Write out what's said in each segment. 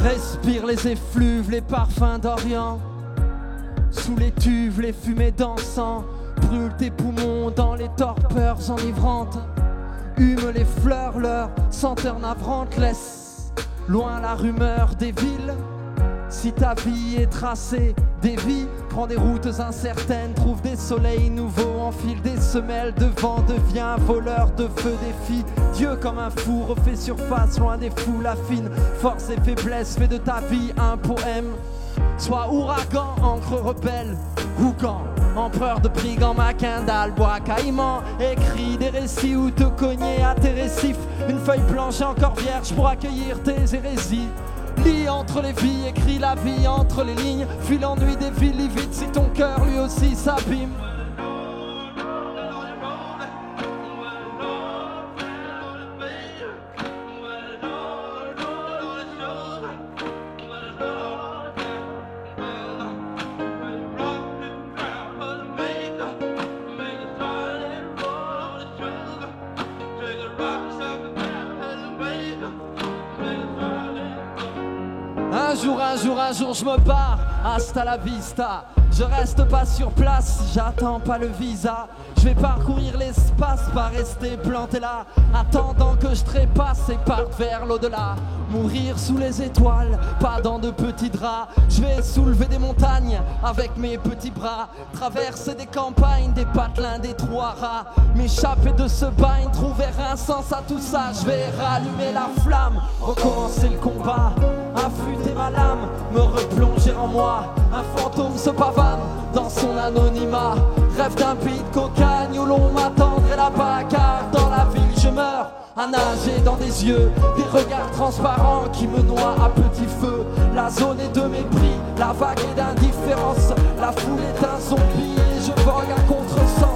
Respire les effluves, les parfums d'Orient. Sous les tuves, les fumées d'encens. Brûle tes poumons dans les torpeurs enivrantes. Hume les fleurs, leur senteur navrante. Laisse loin la rumeur des villes. Si ta vie est tracée, dévie, prends des routes incertaines, trouve des soleils nouveaux, enfile des semelles de vent, deviens voleur de feu, défie Dieu comme un fou, refait surface, loin des foules affines, force et faiblesse, fais de ta vie un poème. Sois ouragan, encre rebelle, Rougan, empereur de brigands, Macindal, bois caïman, écris des récits où te cogner à tes récifs, une feuille blanche encore vierge pour accueillir tes hérésies. Lis entre les vies, écris la vie entre les lignes. Fuis l'ennui des villes livides si ton cœur lui aussi s'abîme. Un jour je me barre, hasta la vista. Je reste pas sur place, j'attends pas le visa. Je vais parcourir l'espace, pas rester planté là, attendant que je trépasse et parte vers l'au-delà. Mourir sous les étoiles, pas dans de petits draps. Je vais soulever des montagnes avec mes petits bras, traverser des campagnes, des patelins, des trous à rats, m'échapper de ce bagne, trouver un sens à tout ça. Je vais rallumer la flamme, recommencer le combat, affûter ma lame, me replonger en moi. Un fantôme se pavane dans son anonymat, rêve d'un pays de cocagne où l'on m'attendrait là-bas, car dans la ville je meurs à nager dans des yeux, des regards transparents qui me noient à petit feu. La zone est de mépris, la vague est d'indifférence, la foule est un zombie et je vogue à contresens.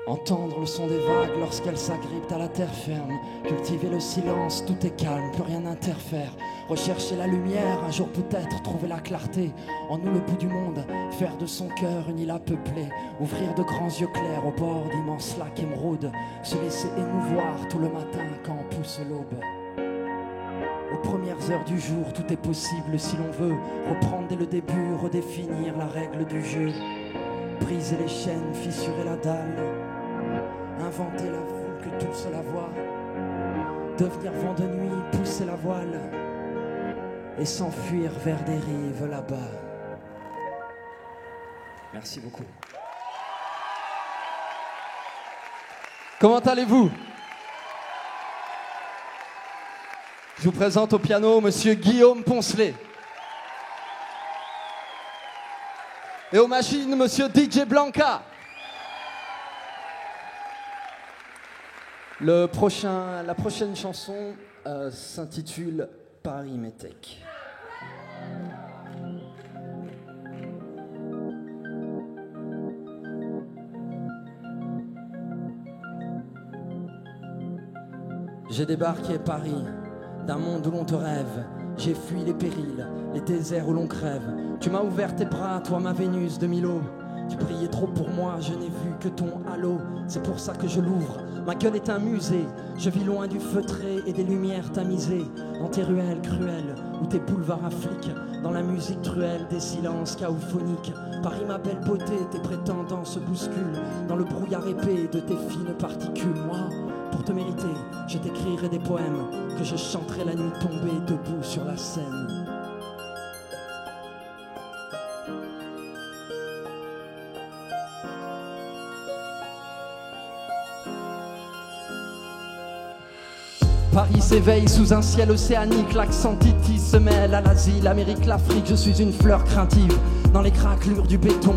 Entendre le son des vagues lorsqu'elles s'agrippent à la terre ferme. Cultiver le silence, tout est calme, plus rien n'interfère. Rechercher la lumière, un jour peut-être trouver la clarté. En nous le bout du monde, faire de son cœur une île à peupler. Ouvrir de grands yeux clairs au bord d'immenses lacs émeraudes. Se laisser émouvoir tout le matin quand pousse l'aube. Aux premières heures du jour, tout est possible si l'on veut. Reprendre dès le début, redéfinir la règle du jeu. Briser les chaînes, fissurer la dalle. Inventer la foule que tous la voient. Devenir vent de nuit, pousser la voile. Et s'enfuir vers des rives là-bas. Merci beaucoup. Comment allez-vous? Je vous présente au piano Monsieur Guillaume Poncelet. Et aux machines, Monsieur DJ Blanca. La prochaine chanson s'intitule Paris Métèque. J'ai débarqué Paris, d'un monde où l'on te rêve. J'ai fui les périls, les déserts où l'on crève. Tu m'as ouvert tes bras, toi ma Vénus de Milo. Tu brillais trop pour moi, je n'ai vu que ton halo. C'est pour ça que je l'ouvre, ma gueule est un musée. Je vis loin du feutré et des lumières tamisées. Dans tes ruelles cruelles, ou tes boulevards affliquent. Dans la musique truelle des silences chaophoniques. Paris ma belle beauté, tes prétendants se bousculent. Dans le brouillard épais de tes fines particules. Moi, pour te mériter, je t'écrirai des poèmes que je chanterai la nuit tombée debout sur la scène. Paris s'éveille sous un ciel océanique, l'accent titi se mêle à l'Asie, l'Amérique, l'Afrique, je suis une fleur craintive. dans les craquelures du béton.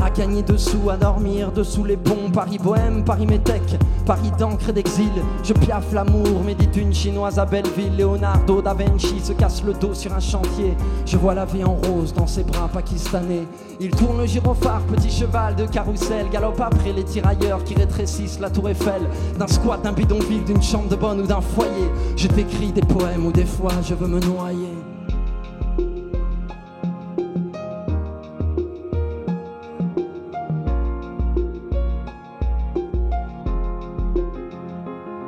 À gagner dessous, à dormir dessous les ponts. Paris bohème, Paris métèque, Paris d'encre et d'exil. Je piaffe l'amour, médite une chinoise à Belleville. Leonardo da Vinci se casse le dos sur un chantier. Je vois la vie en rose dans ses bras pakistanais. Il tourne le gyrophare, petit cheval de carrousel. Galope après les tirailleurs qui rétrécissent la tour Eiffel. D'un squat, d'un bidonville, d'une chambre de bonne ou d'un foyer. Je t'écris des poèmes où des fois je veux me noyer.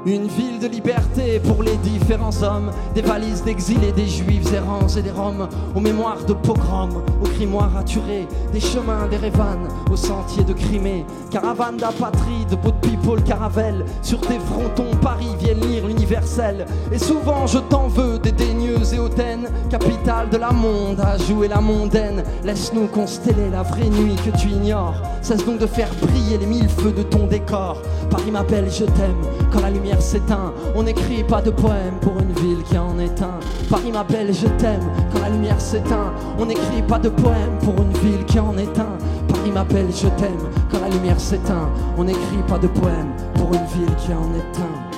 Une ville de liberté pour les différents hommes. Des valises d'exilés, des juifs errants et des roms. Aux mémoires de pogroms, aux grimoires raturés. Des chemins, des révanes, aux sentiers de Crimée. Caravane d'apatrides, boat people, caravelle. Sur tes frontons, Paris viennent lire l'universel. Et souvent je t'en veux, dédaigneuse et hautaine. Capitale de la monde, à jouer la mondaine. Laisse-nous consteller la vraie nuit que tu ignores. Cesse donc de faire briller les mille feux de ton décor. Paris m'appelle, je t'aime, quand la lumière s'éteint. On n'écrit pas de poème pour une ville qui en est un. Paris m'appelle, je t'aime, quand la lumière s'éteint. On n'écrit pas de poème pour une ville qui en est un. Paris m'appelle, je t'aime, quand la lumière s'éteint. On n'écrit pas de poème pour une ville qui en est un.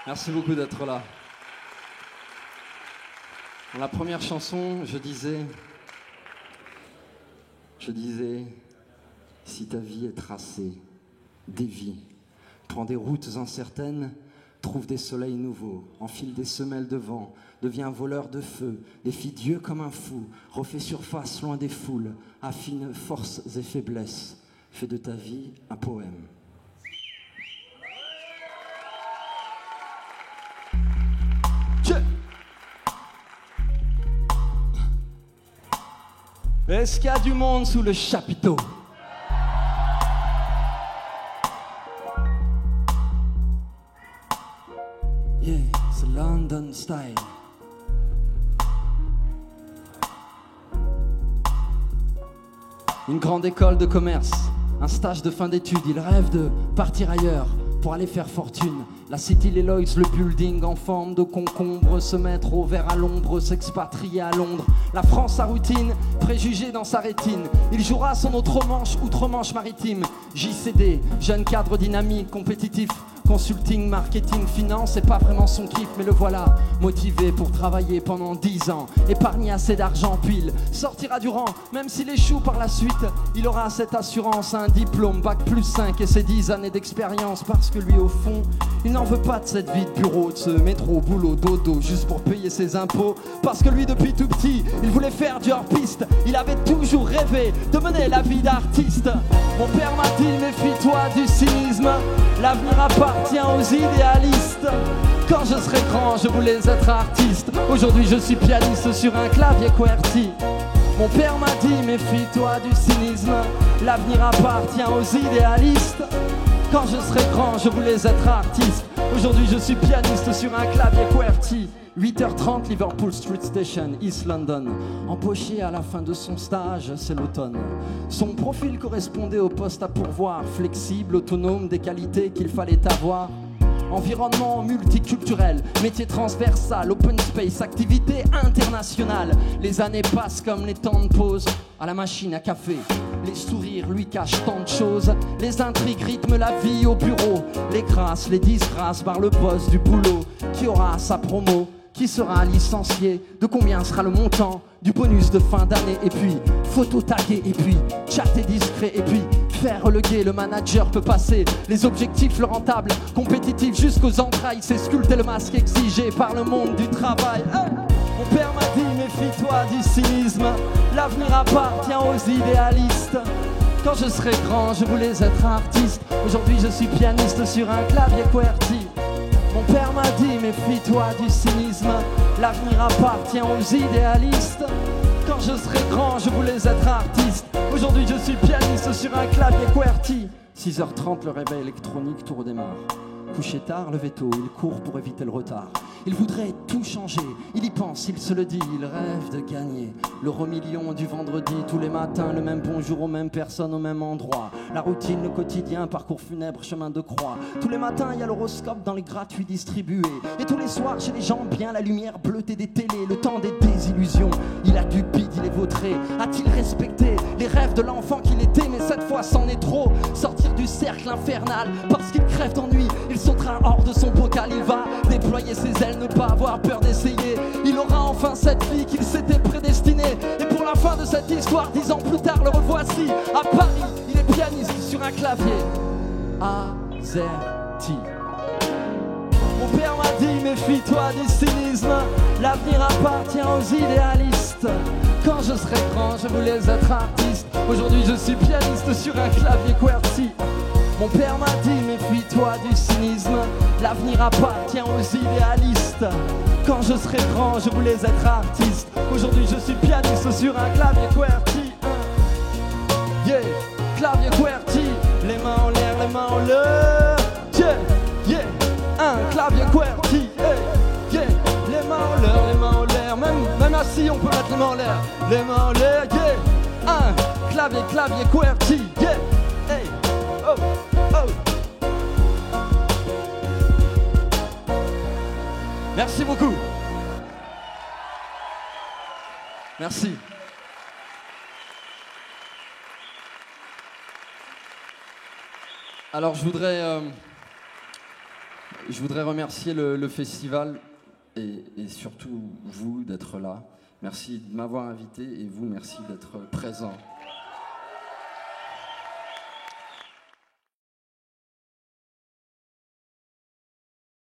Merci beaucoup d'être là. Dans la première chanson, je disais, si ta vie est tracée, dévie, prends des routes incertaines, trouve des soleils nouveaux, enfile des semelles de vent, deviens voleur de feu, défie Dieu comme un fou, refais surface loin des foules, affine forces et faiblesses, fais de ta vie un poème. Est-ce qu'il y a du monde sous le chapiteau? Yeah, c'est London style. Une grande école de commerce, un stage de fin d'études, il rêve de partir ailleurs pour aller faire fortune. La City, les Lloyds, le building en forme de concombre, se mettre au vert à l'ombre, s'expatrier à Londres. La France, sa routine, préjugés dans sa rétine. Il jouera son outre-Manche maritime. JCD, jeune cadre dynamique, compétitif. Consulting, marketing, finance, c'est pas vraiment son kiff, mais le voilà, motivé pour travailler pendant 10 ans, épargner assez d'argent, puis il sortira du rang, même s'il échoue par la suite, il aura cette assurance, un diplôme, bac plus 5 et ses 10 années d'expérience, parce que lui au fond, il n'en veut pas de cette vie de bureau, de ce métro, boulot, dodo, juste pour payer ses impôts, parce que lui depuis tout petit, il voulait faire du hors-piste, il avait toujours rêvé de mener la vie d'artiste. Mon père m'a dit, méfie-toi du cynisme, l'avenir appartient aux idéalistes. Quand je serai grand, je voulais être artiste. Aujourd'hui, je suis pianiste sur un clavier QWERTY. Mon père m'a dit, méfie-toi du cynisme. L'avenir appartient aux idéalistes. Quand je serai grand, je voulais être artiste. Aujourd'hui, je suis pianiste sur un clavier QWERTY. 8h30, Liverpool Street Station, East London. Empoché à la fin de son stage, c'est l'automne. Son profil correspondait au poste à pourvoir. Flexible, autonome, des qualités qu'il fallait avoir. Environnement multiculturel, métier transversal, open space, activité internationale. Les années passent comme les temps de pause à la machine à café. Les sourires lui cachent tant de choses. Les intrigues rythment la vie au bureau. Les grâces, les disgrâces par le boss du boulot. Qui aura sa promo? Qui sera licencié? De combien sera le montant du bonus de fin d'année? Et puis, photo taguée, et puis, chatter discret, et puis, faire le guet. Le manager peut passer les objectifs, le rentable, compétitif jusqu'aux entrailles. C'est sculpter le masque exigé par le monde du travail. Mon père m'a dit, méfie-toi du cynisme. L'avenir appartient aux idéalistes. Quand je serai grand, je voulais être artiste. Aujourd'hui, je suis pianiste sur un clavier QWERTY. Mon père m'a dit, méfie-toi du cynisme. L'avenir appartient aux idéalistes. Quand je serai grand, je voulais être artiste. Aujourd'hui, je suis pianiste sur un clavier QWERTY. 6h30, le réveil électronique, tout redémarre. Couché tard, levé tôt, il court pour éviter le retard. Il voudrait tout changer, il y pense, il se le dit, il rêve de gagner l'euro million du vendredi. Tous les matins, le même bonjour aux mêmes personnes, au même endroit. La routine, le quotidien, parcours funèbre, chemin de croix. Tous les matins, il y a l'horoscope dans les gratuits distribués. Et tous les soirs, chez les gens bien, la lumière bleutée des télés. Le temps des désillusions, il a du bide, il est vautré. A-t-il respecté les rêves de l'enfant qu'il était? Mais cette fois, c'en est trop. Sortir du cercle infernal, parce qu'il crève d'ennui. Il sautera hors de son bocal, il va déployer ses ailes, ne pas avoir peur d'essayer. Il aura enfin cette vie qu'il s'était prédestinée. Et pour la fin de cette histoire, 10 ans plus tard, le revoici à Paris. Il est pianiste sur un clavier AZERTY. Mon père m'a dit, méfie-toi du cynisme. L'avenir appartient aux idéalistes. Quand je serai grand, je voulais être artiste. Aujourd'hui, je suis pianiste sur un clavier QWERTY. Mon père m'a dit, méfie-toi du cynisme. L'avenir appartient aux idéalistes. Quand je serai grand, je voulais être artiste. Aujourd'hui, je suis pianiste sur un clavier QWERTY. Yeah, clavier QWERTY. Les mains en l'air, les mains en l'air. Yeah, yeah, un clavier QWERTY. Hey, yeah, les mains en l'air, les mains en l'air. Même assis, on peut mettre les mains en l'air. Les mains en l'air, yeah, un clavier QWERTY. Yeah, hey, oh, oh. Merci beaucoup. Merci. Alors je voudrais remercier le festival et surtout vous d'être là. Merci de m'avoir invité et vous, merci d'être présent.